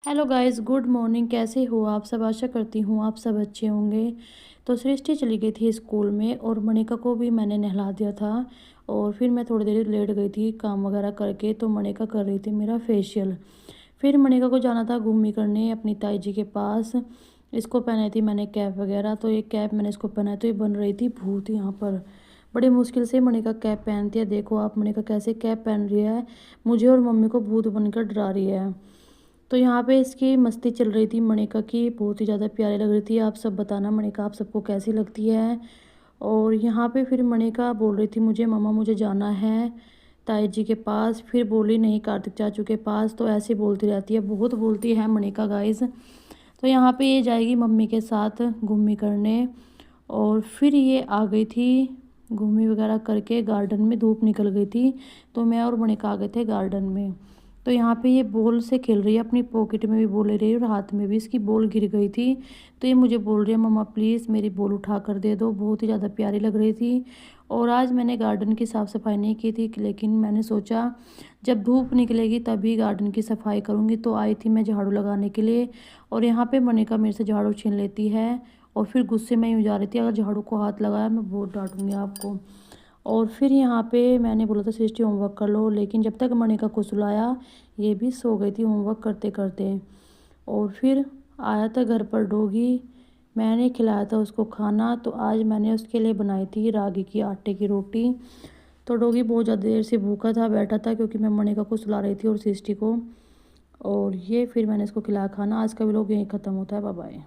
Hello guys, good morning. कैसे हो आप सब? आशा करती हूँ आप सब अच्छे होंगे। तो सृष्टि चली गई थी स्कूल में और मनिका को भी मैंने नहला दिया था। और फिर मैं थोड़ी देर लेट गई थी काम वगैरह करके, तो मनिका कर रही थी मेरा फेशियल। फिर मनिका को जाना था घूमने करने अपनी ताई जी के पास। इसको पहनाई थी मैंने कैप वगैरह, तो ये कैप मैंने इसको पहनाई तो ये बन रही थी भूत यहाँ पर। बड़ी मुश्किल से मनिका कैप पहनती है। देखो आप मनिका कैसे कैप पहन रही है, मुझे और मम्मी को भूत बनकर डरा रही है। तो यहाँ पे इसकी मस्ती चल रही थी मनिका की, बहुत ही ज़्यादा प्यारी लग रही थी। आप सब बताना मनिका आप सबको कैसी लगती है। और यहाँ पे फिर मनिका बोल रही थी मुझे मम्मा मुझे जाना है ताई जी के पास, फिर बोली नहीं कार्तिक चाचू के पास। तो ऐसे बोलती रहती है, बहुत बोलती है मनिका गाइस। तो यहाँ पे ये जाएगी मम्मी के साथ घूमने करने। और फिर ये आ गई थी घूमने वगैरह करके, गार्डन में धूप निकल गई थी तो मैं और मनिका आ गए थे गार्डन में। तो यहाँ पे ये बॉल से खेल रही है, अपनी पॉकेट में भी बॉल ले रही है और हाथ में भी। इसकी बॉल गिर गई थी तो ये मुझे बोल रही है मम्मा प्लीज़ मेरी बॉल उठा कर दे दो। बहुत ही ज़्यादा प्यारी लग रही थी। और आज मैंने गार्डन की साफ़ सफाई नहीं की थी, लेकिन मैंने सोचा जब धूप निकलेगी तभी गार्डन की सफाई करूँगी। तो आई थी मैं झाड़ू लगाने के लिए, और यहाँ पे मनिका मेरे से झाड़ू छीन लेती है और फिर गुस्से में यूँ जा रही थी, अगर झाड़ू को हाथ लगाया मैं बहुत डांटूंगी आपको। और फिर यहाँ पे मैंने बोला था सृष्टि होमवर्क कर लो, लेकिन जब तक मनिका को सुलाया ये भी सो गई थी होमवर्क करते करते। और फिर आया था घर पर डॉगी, मैंने खिलाया था उसको खाना। तो आज मैंने उसके लिए बनाई थी रागी की आटे की रोटी। तो डॉगी बहुत ज़्यादा देर से भूखा था, बैठा था, क्योंकि मैं मनिका को सुला रही थी और सृष्टि को। और ये फिर मैंने इसको खिलाया खाना। आज का व्लॉग यहीं ख़त्म होता है। Bye bye.